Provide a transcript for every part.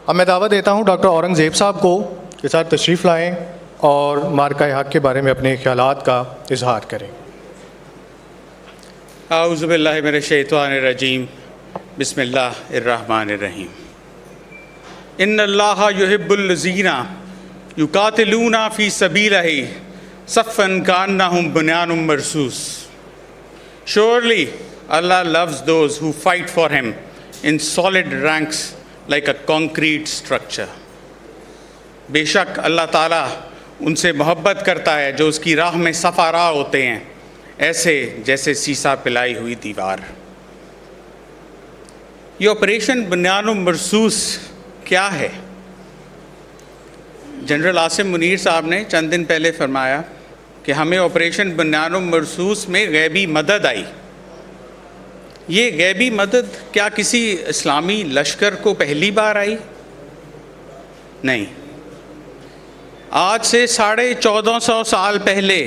اب میں دعوت دیتا ہوں ڈاکٹر اورنگزیب صاحب کو کہ ساتھ تشریف لائیں اور مارکہ حق کے بارے میں اپنے خیالات کا اظہار کریں۔ اعوذ باللہ من الشیطان الرجیم، بسم اللہ الرحمن الرحیم۔ ان اللہ یحب الذین یقاتلون فی سبیلہ صفا کانہم بنیان مرصوص۔ Surely Allah loves those who fight for him in solid ranks like a concrete structure۔ بے شک اللہ تعالیٰ ان سے محبت کرتا ہے جو اس کی راہ میں صفا راہ ہوتے ہیں، ایسے جیسے سیسا پلائی ہوئی دیوار۔ یہ آپریشن بنیان مرصوص کیا ہے؟ جنرل عاصم منیر صاحب نے چند دن پہلے فرمایا کہ ہمیں آپریشن بنیان مرصوص میں غیبی مدد آئی۔ یہ غیبی مدد کیا کسی اسلامی لشکر کو پہلی بار آئی؟ نہیں، آج سے 1450 سال پہلے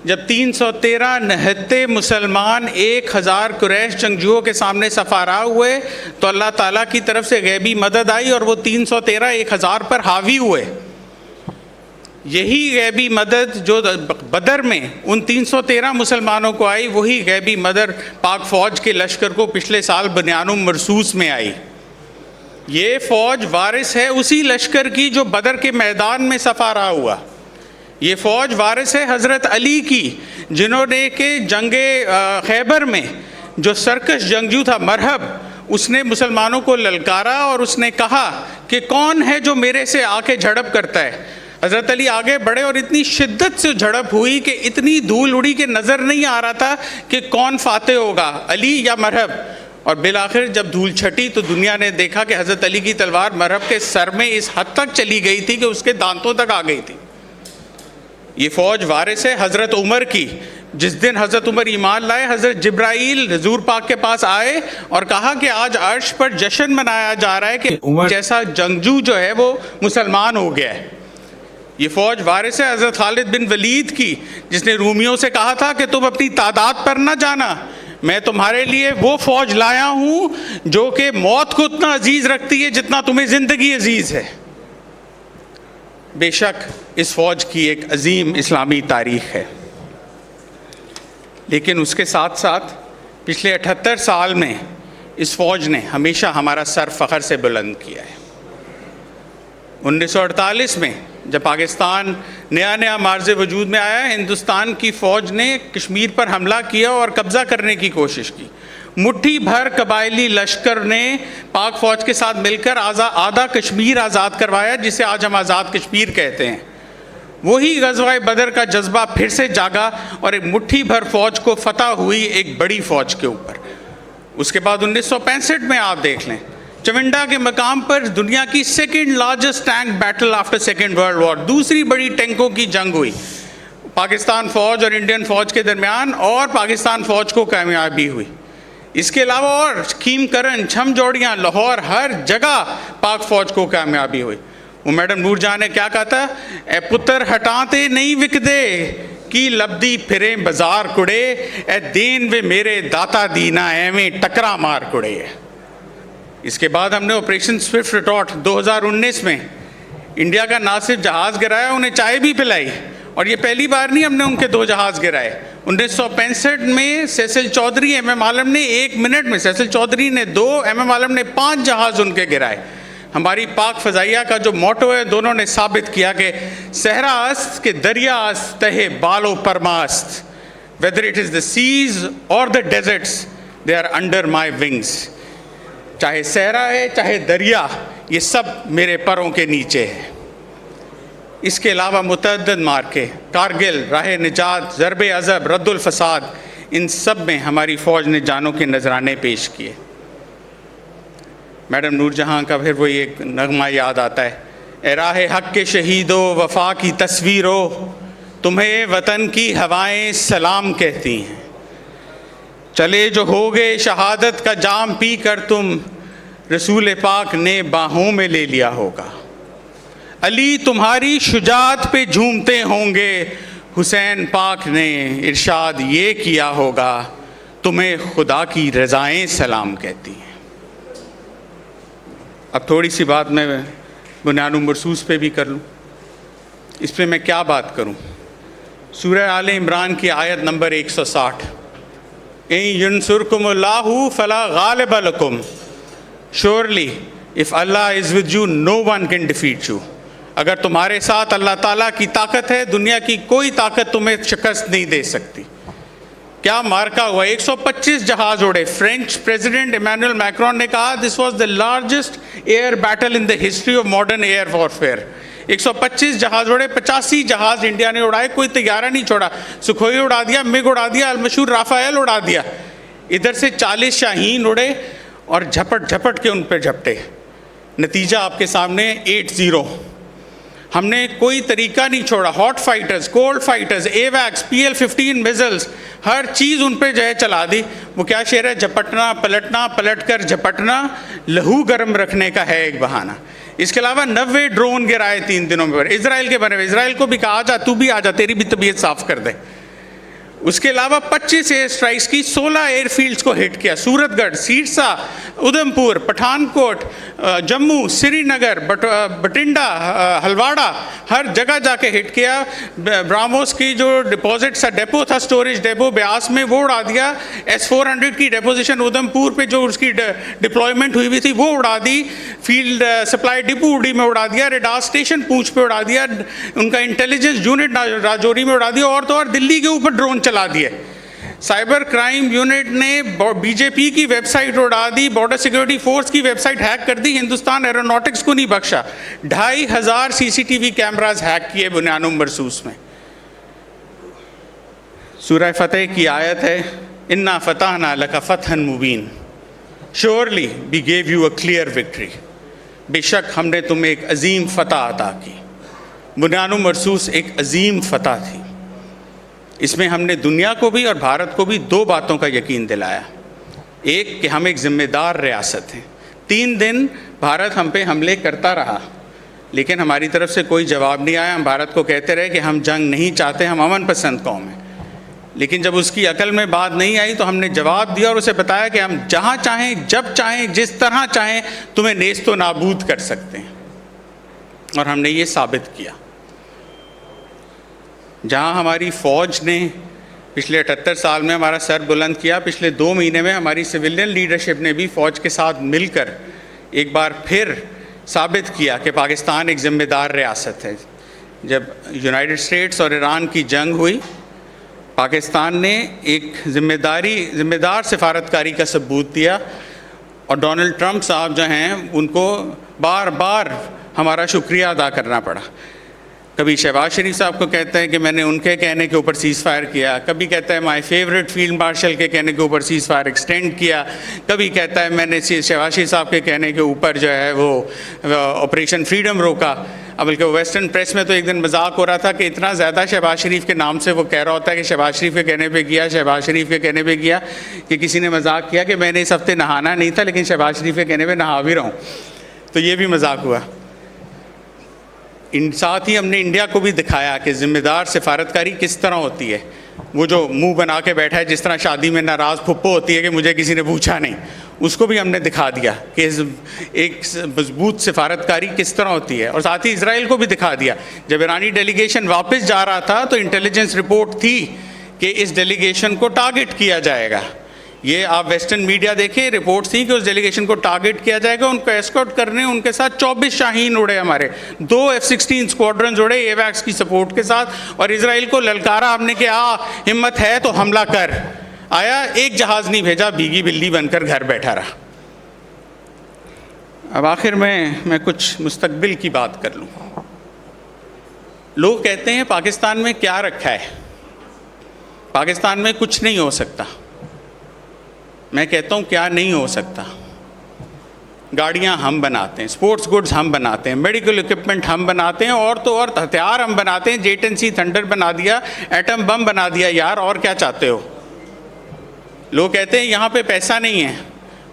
جب 313 نہتے مسلمان 1000 قریش جنگجوؤں کے سامنے صفارا ہوئے تو اللہ تعالیٰ کی طرف سے غیبی مدد آئی اور وہ 313 1000 پر حاوی ہوئے۔ یہی غیبی مدد جو بدر میں ان 313 مسلمانوں کو آئی، وہی غیبی مدد پاک فوج کے لشکر کو پچھلے سال بنیان مرصوص میں آئی۔ یہ فوج وارث ہے اسی لشکر کی جو بدر کے میدان میں صفارا ہوا۔ یہ فوج وارث ہے حضرت علی کی، جنہوں نے کہ جنگ خیبر میں جو سرکش جنگجو تھا مرہب، اس نے مسلمانوں کو للکارا اور اس نے کہا کہ کون ہے جو میرے سے آ کے جھڑپ کرتا ہے۔ حضرت علی آگے بڑھے اور اتنی شدت سے جھڑپ ہوئی کہ اتنی دھول اڑی کہ نظر نہیں آ رہا تھا کہ کون فاتح ہوگا، علی یا مرہب۔ اور بالآخر جب دھول چھٹی تو دنیا نے دیکھا کہ حضرت علی کی تلوار مرہب کے سر میں اس حد تک چلی گئی تھی کہ اس کے دانتوں تک آ گئی تھی۔ یہ فوج وارث ہے حضرت عمر کی۔ جس دن حضرت عمر ایمان لائے، حضرت جبرائیل حضور پاک کے پاس آئے اور کہا کہ آج عرش پر جشن منایا جا رہا ہے کہ عمر جیسا جنگجو جو ہے وہ مسلمان ہو گیا ہے۔ یہ فوج وارث ہے حضرت خالد بن ولید کی، جس نے رومیوں سے کہا تھا کہ تم اپنی تعداد پر نہ جانا، میں تمہارے لیے وہ فوج لایا ہوں جو کہ موت کو اتنا عزیز رکھتی ہے جتنا تمہیں زندگی عزیز ہے۔ بے شک اس فوج کی ایک عظیم اسلامی تاریخ ہے، لیکن اس کے ساتھ ساتھ پچھلے 78 سال میں اس فوج نے ہمیشہ ہمارا سر فخر سے بلند کیا ہے۔ 1948 میں جب پاکستان نیا معرض وجود میں آیا، ہندوستان کی فوج نے کشمیر پر حملہ کیا اور قبضہ کرنے کی کوشش کی۔ مٹھی بھر قبائلی لشکر نے پاک فوج کے ساتھ مل کر آدھا کشمیر آزاد کروایا، جسے آج ہم آزاد کشمیر کہتے ہیں۔ وہی غزوہ بدر کا جذبہ پھر سے جاگا اور ایک مٹھی بھر فوج کو فتح ہوئی ایک بڑی فوج کے اوپر۔ اس کے بعد 1965 میں آپ دیکھ لیں، چونڈا کے مقام پر دنیا کی second largest tank battle after second world war, دوسری بڑی ٹینکوں کی جنگ ہوئی پاکستان فوج اور انڈین فوج کے درمیان، اور پاکستان فوج کو کامیابی ہوئی۔ اس کے علاوہ اور کھیم کرن، چھم جوڑیاں، لاہور، ہر جگہ پاک فوج کو کامیابی ہوئی۔ وہ میڈم نور جہاں نے کیا کہا تھا، اے پتر ہٹاتے نہیں وکدے کی لبدی پھریں بازار کڑے، اے دین وے میرے داتا دینا ایویں ٹکرا مار کڑے۔ اس کے بعد ہم نے آپریشن سوئفٹ ریٹارٹ 2019 میں انڈیا کا نہ صرف جہاز گرایا، انہیں چائے بھی پلائی، اور یہ پہلی بار نہیں ہم نے ان کے 2 جہاز گرائے۔ 1965 میں سیسل چودھری ایم ایم عالم نے 1 منٹ میں، سیسل چودھری نے 2، ایم ایم عالم نے 5 جہاز ان کے گرائے۔ ہماری پاک فضائیہ کا جو موٹو ہے، دونوں نے ثابت کیا کہ صحرا است کہ دریا است تہ بال و پرماست، whether it is the seas or the deserts, they are under my wings۔ چاہے صحرا ہے چاہے دریا، یہ سب میرے پروں کے نیچے ہے۔ اس کے علاوہ متعدد مارکے، کارگل، راہ نجات، ضرب عضب، رد الفساد، ان سب میں ہماری فوج نے جانوں کے نذرانے پیش کیے۔ میڈم نور جہاں کا پھر وہی ایک نغمہ یاد آتا ہے، اے راہ حق کے شہیدو وفا کی تصویرو، تمہیں وطن کی ہوائیں سلام کہتی ہیں، چلے جو ہوگے شہادت کا جام پی کر تم، رسول پاک نے باہوں میں لے لیا ہوگا، علی تمہاری شجاعت پہ جھومتے ہوں گے، حسین پاک نے ارشاد یہ کیا ہوگا، تمہیں خدا کی رضائیں سلام کہتی ہیں۔ اب تھوڑی سی بات میں بنیان مرصوص پہ بھی کر لوں. اس پہ میں کیا بات کروں؟ سورہ آل عمران کی آیت نمبر 160, اِن ینصرکم اللہ فلا غالب لکم, surely if Allah is with you no one can defeat you. اگر تمہارے ساتھ اللہ تعالیٰ کی طاقت ہے, دنیا کی کوئی طاقت تمہیں شکست نہیں دے سکتی. کیا مارکا ہوا؟ 125 جہاز اڑے. فرینچ پریزیڈنٹ ایمینوئل میکرون نے کہا this was the largest air battle in the history of modern air warfare. 125 جہاز اڑے, 85 جہاز انڈیا نے اڑائے, کوئی طیارہ نہیں چھوڑا. سکھوئی اڑا دیا, مگ اڑا دیا, المشہور رافائل اڑا دیا. ادھر سے 40 شاہین اڑے اور جھپٹ جھپٹ کے ان پہ جھپٹے. نتیجہ آپ کے سامنے 8-0. ہم نے کوئی طریقہ نہیں چھوڑا. ہاٹ فائٹرز, کولڈ فائٹرز, ایویکس, PL-15 میزلز, ہر چیز ان پہ جو ہے چلا دی. وہ کیا شعر ہے؟ جھپٹنا پلٹنا, پلٹ کر جھپٹنا, لہو گرم رکھنے کا ہے ایک بہانہ. اس کے علاوہ 90 ڈرون گرائے 3 دنوں میں. اسرائیل کے بنے ہوئے, اسرائیل کو بھی کہا جا تو بھی آ جا, تیری بھی طبیعت صاف کر دے. اس کے علاوہ 25 ایئر اسٹرائکس کی, 16 ایئر فیلڈز کو ہٹ کیا. سورت گڑھ, سیرسا, ادھم پور, پٹھان کوٹ, جموں, سری نگر, بٹنڈا, ہلواڑا, ہر جگہ جا کے ہٹ کیا. براموس کی جو ڈپازٹ سا ڈیپو تھا, سٹوریج ڈیپو بیاس میں, وہ اڑا دیا. S-400 کی ڈیپوزیشن ادھم پور پہ جو اس کی ڈپلائمنٹ ہوئی تھی وہ اڑا دی. فیلڈ سپلائی ڈپو اڑی میں اڑا دیا. ریڈار اسٹیشن پونچھ پہ اڑا دیا. ان کا انٹیلیجنس یونٹ راجوری میں اڑا دیا. اور تو اور دلی کے اوپر ڈرون چلا دیے. سائبر کرائم یونٹ نے BJP کی ویب سائٹ اڑا دی, بارڈر سیکورٹی فورس کی ویب سائٹ ہیک کر دی. ہندوستان ایروناٹکس کو نہیں بخشا. 2500 CCTV کیمراز ہیک کیے بنیان مرصوص میں. سورہ فتح کی آیت ہے, انا فتحنا لک فتحا مبین, surely we gave you a clear victory. بے شک ہم نے تمہیں ایک عظیم فتح عطا کی. بنیان مرصوص ایک عظیم فتح تھی. اس میں ہم نے دنیا کو بھی اور بھارت کو بھی 2 باتوں کا یقین دلایا. ایک کہ ہم ایک ذمہ دار ریاست ہیں. 3 دن بھارت ہم پہ حملے کرتا رہا لیکن ہماری طرف سے کوئی جواب نہیں آیا. ہم بھارت کو کہتے رہے کہ ہم جنگ نہیں چاہتے, ہم امن پسند قوم ہیں. لیکن جب اس کی عقل میں بات نہیں آئی تو ہم نے جواب دیا اور اسے بتایا کہ ہم جہاں چاہیں, جب چاہیں, جس طرح چاہیں تمہیں نیست و نابود کر سکتے ہیں. اور ہم نے یہ ثابت کیا. جہاں ہماری فوج نے پچھلے 78 سال میں ہمارا سر بلند کیا, پچھلے 2 مہینے میں ہماری سویلین لیڈرشپ نے بھی فوج کے ساتھ مل کر ایک بار پھر ثابت کیا کہ پاکستان ایک ذمہ دار ریاست ہے. جب یونائٹڈ اسٹیٹس اور ایران کی جنگ ہوئی, پاکستان نے ایک ذمہ دار سفارتکاری کا ثبوت دیا اور ڈونلڈ ٹرمپ صاحب جو ہیں ان کو بار بار ہمارا شکریہ ادا کرنا پڑا. کبھی شہباز شریف صاحب کو کہتے ہیں کہ میں نے ان کے کہنے کے اوپر سیز فائر کیا, کبھی کہتا ہے my favourite field marshal K کہنے کے اوپر سیز فائر ایکسٹینڈ کیا, کبھی کہتا ہے میں نے شہباز شریف صاحب کے کہنے کے اوپر جو ہے وہ آپریشن فریڈم روکا. بلکہ ویسٹرن پریس میں تو ایک دن مذاق ہو رہا تھا کہ اتنا زیادہ شہباز شریف کے نام سے وہ کہہ رہا ہوتا ہے کہ شہباز شریف کے کہنے پہ کیا, شہباز شریف کے کہنے پہ کیا, کہ کسی نے مذاق کیا کہ میں نے اس ہفتے نہانا نہیں تھا لیکن شہباز شریف کے کہنے پہ نہا بھی رہا ہوں. تو یہ بھی مذاق ہوا. ساتھ ہی ہم نے انڈیا کو بھی دکھایا کہ ذمہ دار سفارتکاری کس طرح ہوتی ہے. وہ جو منہ بنا کے بیٹھا ہے, جس طرح شادی میں ناراض پھپھو ہوتی ہے کہ مجھے کسی نے پوچھا نہیں, اس کو بھی ہم نے دکھا دیا کہ ایک مضبوط سفارتکاری کس طرح ہوتی ہے. اور ساتھ ہی اسرائیل کو بھی دکھا دیا. جب ایرانی ڈیلیگیشن واپس جا رہا تھا تو انٹیلیجنس رپورٹ تھی کہ اس ڈیلیگیشن کو ٹارگٹ کیا جائے گا. یہ آپ ویسٹرن میڈیا دیکھیں, رپورٹ تھی کہ اس ڈیلیگیشن کو ٹارگٹ کیا جائے گا. ان کو ایسکورٹ کرنے ان کے ساتھ 24 شاہین اڑے, ہمارے 2 F-16 اسکواڈرنز اڑے ایویکس کی سپورٹ کے ساتھ. اور اسرائیل کو للکارا ہم نے کہ ہمت ہے تو حملہ کر. آیا, ایک جہاز نہیں بھیجا, بھیگی بلی بن کر گھر بیٹھا رہا. اب آخر میں کچھ مستقبل کی بات کر لوں. لوگ کہتے ہیں پاکستان میں کیا رکھا ہے, پاکستان میں کچھ نہیں ہو سکتا. میں کہتا ہوں کیا نہیں ہو سکتا. گاڑیاں ہم بناتے ہیں, اسپورٹس گڈز ہم بناتے ہیں, میڈیکل اکوپمنٹ ہم بناتے ہیں, اور تو اور ہتھیار ہم بناتے ہیں. J-10C تھنڈر بنا دیا, ایٹم بم بنا دیا. یار اور کیا چاہتے ہو؟ لوگ کہتے ہیں یہاں پہ پیسہ نہیں ہے.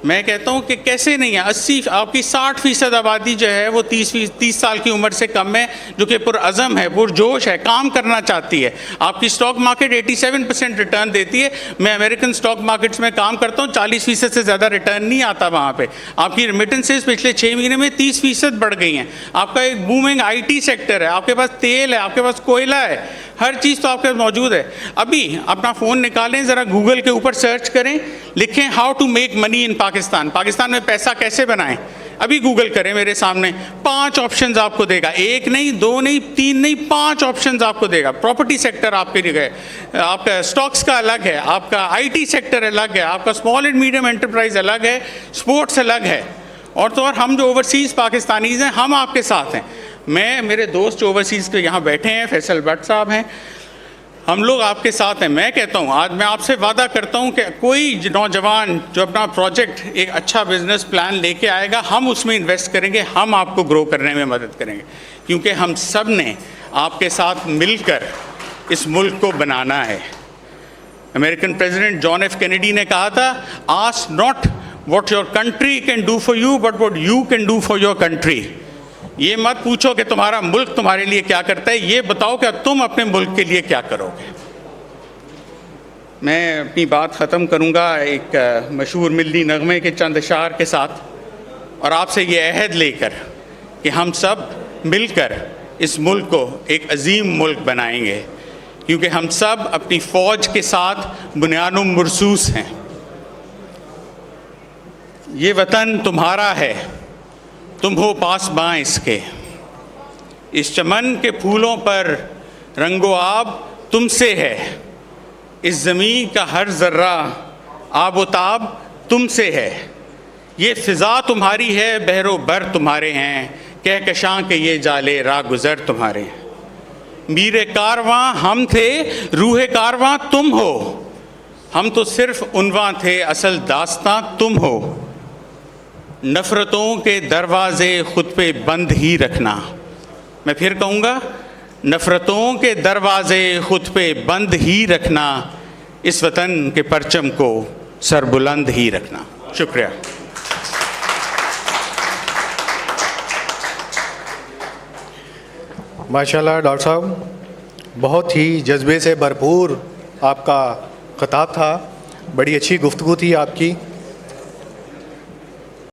میں کہتا ہوں کہ کیسے نہیں ہے. 80 آپ کی 60% آبادی جو ہے وہ 30 سال کی عمر سے کم ہے, جو کہ پرعزم ہے, پرجوش ہے, کام کرنا چاہتی ہے. آپ کی اسٹاک مارکیٹ 87% ریٹرن دیتی ہے. میں امریکن اسٹاک مارکیٹس میں کام کرتا ہوں, 40% سے زیادہ ریٹرن نہیں آتا وہاں پہ. آپ کی ریمیٹنسز پچھلے 6 مہینے میں 30% بڑھ گئی ہیں. آپ کا ایک بومنگ IT سیکٹر ہے, آپ کے پاس تیل ہے, آپ کے پاس کوئلہ ہے, ہر چیز تو آپ کے پاس موجود ہے. ابھی اپنا فون نکالیں, ذرا گوگل کے اوپر سرچ کریں, لکھیں ہاؤ ٹو میک منی ان پاکستان میں پیسہ کیسے بنائیں. ابھی گوگل کریں, میرے سامنے 5 آپشنز آپ کو دے گا. 1 نہیں, 2 نہیں, 3 نہیں, 5 آپشنز آپ کو دے گا. پراپرٹی سیکٹر آپ کے لیے ہے, آپ کا اسٹاکس کا الگ ہے, آپ کا IT سیکٹر الگ ہے, آپ کا اسمال اینڈ میڈیم انٹرپرائز الگ ہے, اسپورٹس الگ ہے. اور تو اور ہم جو اوورسیز پاکستانیز ہیں, ہم آپ کے ساتھ ہیں. میرے دوست جو اوورسیز کے یہاں بیٹھے ہیں, فیصل بٹ صاحب ہیں, ہم لوگ آپ کے ساتھ ہیں. میں کہتا ہوں, آج میں آپ سے وعدہ کرتا ہوں کہ کوئی نوجوان جو اپنا پروجیکٹ ایک اچھا بزنس پلان لے کے آئے گا, ہم اس میں انویسٹ کریں گے, ہم آپ کو گرو کرنے میں مدد کریں گے, کیونکہ ہم سب نے آپ کے ساتھ مل کر اس ملک کو بنانا ہے. American president John F Kennedy نے کہا تھا, ask not what your country can do for you but what you can do for your country. یہ مت پوچھو کہ تمہارا ملک تمہارے لیے کیا کرتا ہے, یہ بتاؤ کہ تم اپنے ملک کے لیے کیا کرو گے. میں اپنی بات ختم کروں گا ایک مشہور ملی نغمے کے چند اشعار کے ساتھ, اور آپ سے یہ عہد لے کر کہ ہم سب مل کر اس ملک کو ایک عظیم ملک بنائیں گے, کیونکہ ہم سب اپنی فوج کے ساتھ بنیاد مرصوص ہیں. یہ وطن تمہارا ہے, تم ہو پاسباں اس کے, اس چمن کے پھولوں پر رنگ و آب تم سے ہے, اس زمین کا ہر ذرہ آب و تاب تم سے ہے. یہ فضا تمہاری ہے, بحر و بر تمہارے ہیں, کہکشاں کے یہ جالے راہ گزر تمہارے ہیں. میر کارواں ہم تھے, روح کارواں تم ہو, ہم تو صرف عنواں تھے, اصل داستاں تم ہو. نفرتوں کے دروازے خود پہ بند ہی رکھنا. میں پھر کہوں گا, نفرتوں کے دروازے خود پہ بند ہی رکھنا, اس وطن کے پرچم کو سربلند ہی رکھنا. شکریہ. ماشاءاللہ ڈاکٹر صاحب, بہت ہی جذبے سے بھرپور آپ کا خطاب تھا, بڑی اچھی گفتگو تھی آپ کی.